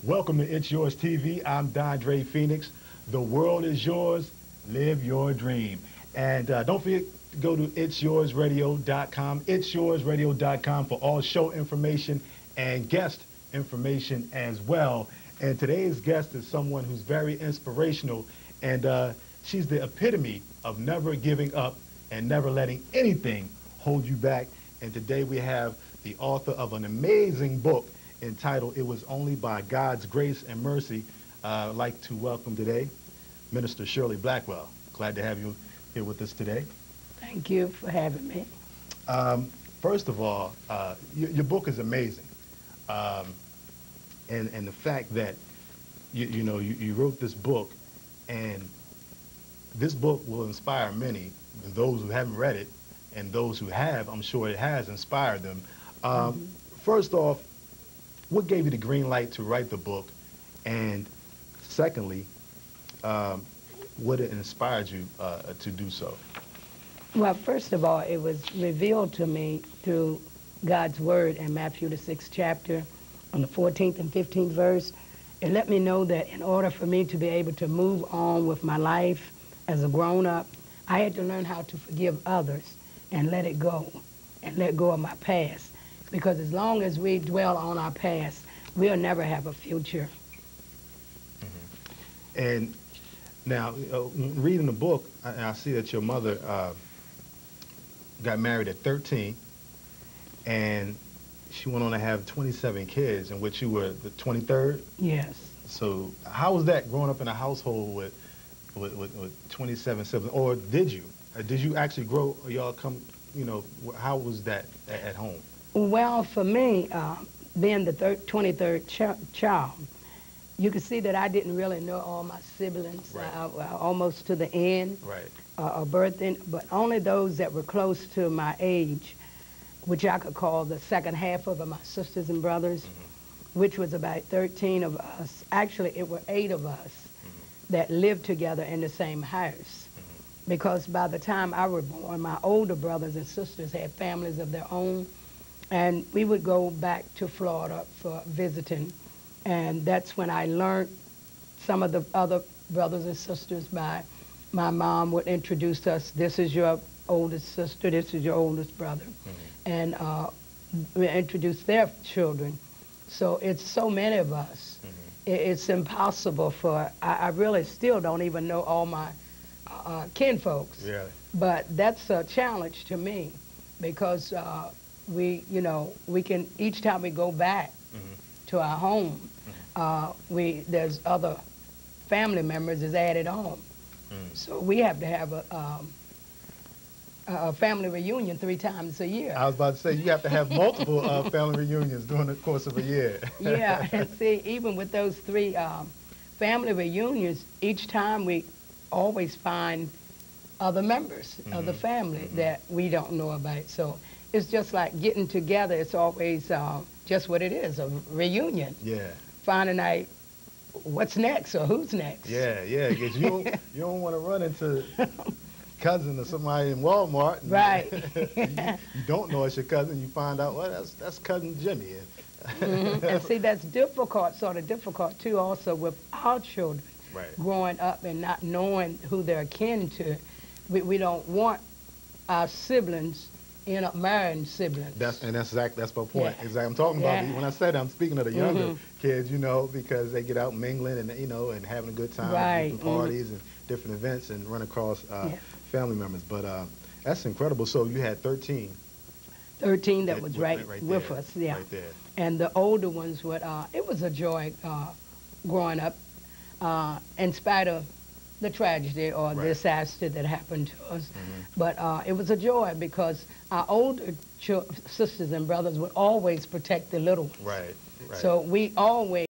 Welcome to Itz Yourz TV. I'm Dondre Phoenix. The world is yours. Live your dream. And don't forget to go to itzyourradio.com, itzyourradio.com for all show information and guest information as well. And today's guest is someone who's very inspirational, and she's the epitome of never giving up and never letting anything hold you back. And today we have the author of an amazing book entitled It Was Only by God's Grace and Mercy. I'd like to welcome today Minister Shirley Blackwell. Glad to have you here with us today. Thank you for having me. First of all, your book is amazing. And the fact that you wrote this book, and this book will inspire many, those who haven't read it, and those who have, I'm sure it has inspired them. First off, what gave you the green light to write the book? And secondly, what inspired you to do so? Well, first of all, it was revealed to me through God's word in Matthew, the 6th chapter, on the 14th and 15th verse. It let me know that in order for me to be able to move on with my life as a grown-up, I had to learn how to forgive others and let it go, and let go of my past. Because as long as we dwell on our past, we'll never have a future. And now, reading the book, I see that your mother got married at 13, and she went on to have 27 kids, in which you were the 23rd? Yes. So how was that growing up in a household with 27 siblings? Or did you? Did you actually grow, y'all come, how was that at home? Well, for me, being the 23rd child, you could see that I didn't really know all my siblings, right. Almost to the end, right. Of birthing, but only those that were close to my age, which I could call the second half of my sisters and brothers, which was about 13 of us. Actually, it were 8 of us that lived together in the same house. Because by the time I was born, my older brothers and sisters had families of their own, and we would go back to Florida for visiting. And that's when I learned some of the other brothers and sisters by my mom would introduce us. This is your oldest sister, this is your oldest brother. And we introduced their children. So it's so many of us. It's impossible for, I really still don't even know all my kinfolks. Yeah. But that's a challenge to me, because we can, each time we go back to our home, there's other family members is added on. So we have to have a family reunion 3 times a year. I was about to say, you have to have multiple family reunions during the course of a year. Yeah, and see, even with those 3 family reunions, each time we always find other members of the family that we don't know about. So it's just like getting together. It's always just what it is, a reunion. Yeah. Finding out what's next or who's next. Yeah, yeah, because you don't want to run into cousin or somebody in Walmart. And right. you don't know it's your cousin. You find out, well, that's cousin Jimmy. And see, that's difficult, sort of difficult too, also with our children. Right. Growing up and not knowing who they're kin to. We don't want our siblings end up marrying siblings. That's my point. Yeah. Exactly. I'm talking about, when I said I'm speaking of the younger kids, because they get out mingling and and having a good time, right. and parties and different events, and run across family members. But that's incredible. So you had 13. 13 that was right with us, yeah. Right there. And the older ones would. It was a joy growing up, in spite of the tragedy or disaster that happened to us. But it was a joy, because our older sisters and brothers would always protect the little ones. Right, right. So we always